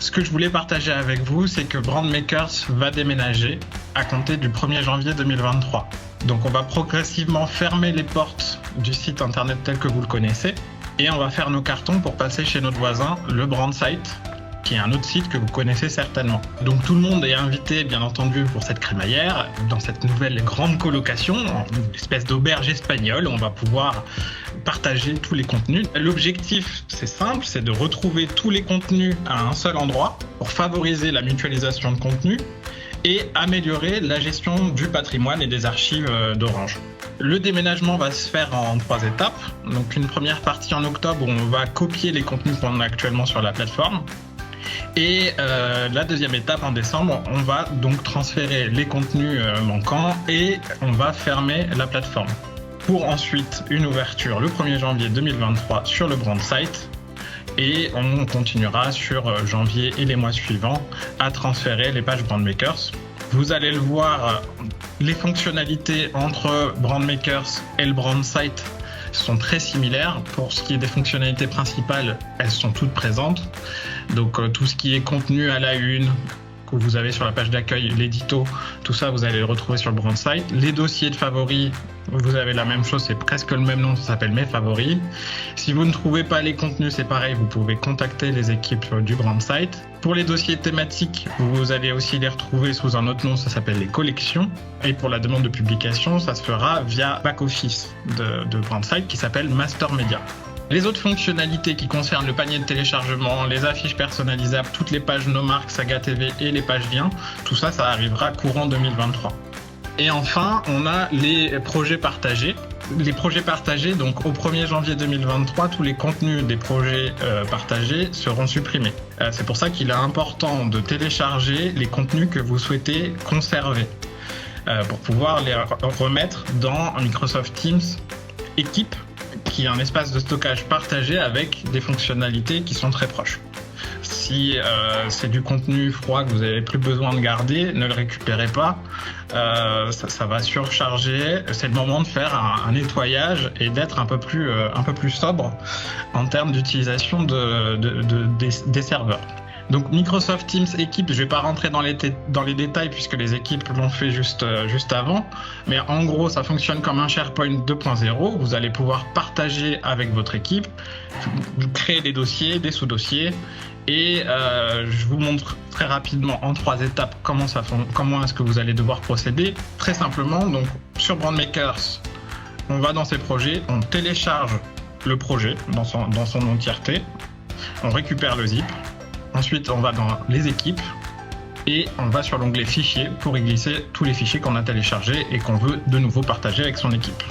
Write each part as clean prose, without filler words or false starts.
Ce que je voulais partager avec vous, c'est que Brandmakers va déménager à compter du 1er janvier 2023. Donc on va progressivement fermer les portes du site internet tel que vous le connaissez et on va faire nos cartons pour passer chez notre voisin, le Brandsite, qui est un autre site que vous connaissez certainement. Donc tout le monde est invité, bien entendu, pour cette crémaillère, dans cette nouvelle grande colocation, une espèce d'auberge espagnole. On va pouvoir partager tous les contenus. L'objectif, c'est simple, c'est de retrouver tous les contenus à un seul endroit pour favoriser la mutualisation de contenus et améliorer la gestion du patrimoine et des archives d'Orange. Le déménagement va se faire en 3 étapes. Donc une première partie en octobre où on va copier les contenus qu'on a actuellement sur la plateforme. Et la deuxième étape en décembre, on va donc transférer les contenus manquants et on va fermer la plateforme. Pour ensuite une ouverture le 1er janvier 2023 sur le Brandsite et on continuera sur janvier et les mois suivants à transférer les pages Brandmakers. Vous allez le voir, les fonctionnalités entre Brandmakers et le Brandsite sont très similaires. Pour ce qui est des fonctionnalités principales, elles sont toutes présentes. Donc tout ce qui est contenu à la une, que vous avez sur la page d'accueil, l'édito, tout ça vous allez le retrouver sur le Brandsite. Les dossiers de favoris, vous avez la même chose, c'est presque le même nom, ça s'appelle Mes Favoris. Si vous ne trouvez pas les contenus, c'est pareil, vous pouvez contacter les équipes du Brandsite. Pour les dossiers thématiques, vous allez aussi les retrouver sous un autre nom, ça s'appelle les collections. Et pour la demande de publication, ça se fera via back-office de Brandsite qui s'appelle Master Media. Les autres fonctionnalités qui concernent le panier de téléchargement, les affiches personnalisables, toutes les pages No Mark, Saga TV et les pages liens, tout ça, ça arrivera courant 2023. Et enfin, on a les projets partagés. Les projets partagés, donc au 1er janvier 2023, tous les contenus des projets partagés seront supprimés. C'est pour ça qu'il est important de télécharger les contenus que vous souhaitez conserver pour pouvoir les remettre dans Microsoft Teams Équipe, qui est un espace de stockage partagé avec des fonctionnalités qui sont très proches. Si c'est du contenu froid que vous n'avez plus besoin de garder, ne le récupérez pas, ça va surcharger. C'est le moment de faire un nettoyage et d'être un peu plus sobre en termes d'utilisation des serveurs. Donc Microsoft Teams Équipe, je ne vais pas rentrer dans les détails puisque les équipes l'ont fait juste avant, mais en gros ça fonctionne comme un SharePoint 2.0, vous allez pouvoir partager avec votre équipe, créer des dossiers, des sous-dossiers, et je vous montre très rapidement en 3 étapes comment est-ce que vous allez devoir procéder. Très simplement, donc sur Brandmakers, on va dans ses projets, on télécharge le projet dans son entièreté, on récupère le zip. Ensuite, on va dans les équipes et on va sur l'onglet fichiers pour y glisser tous les fichiers qu'on a téléchargés et qu'on veut de nouveau partager avec son équipe.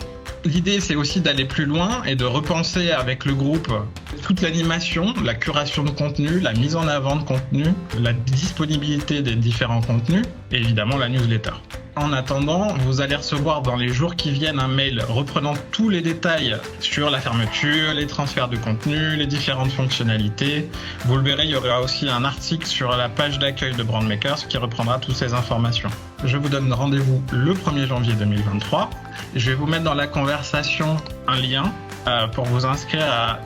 L'idée, c'est aussi d'aller plus loin et de repenser avec le groupe toute l'animation, la curation de contenu, la mise en avant de contenu, la disponibilité des différents contenus et évidemment la newsletter. En attendant, vous allez recevoir dans les jours qui viennent un mail reprenant tous les détails sur la fermeture, les transferts de contenu, les différentes fonctionnalités. Vous le verrez, il y aura aussi un article sur la page d'accueil de Brandmakers qui reprendra toutes ces informations. Je vous donne rendez-vous le 1er janvier 2023. Je vais vous mettre dans la conversation un lien pour vous inscrire à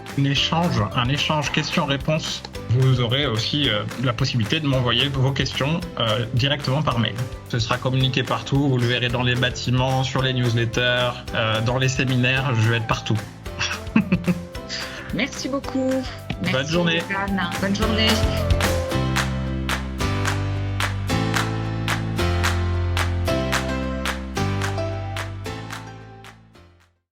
un échange questions-réponses. Vous aurez aussi la possibilité de m'envoyer vos questions directement par mail. Ce sera communiqué partout, vous le verrez dans les bâtiments, sur les newsletters, dans les séminaires, je vais être partout. Merci beaucoup. Bonne journée. Anne. Bonne journée.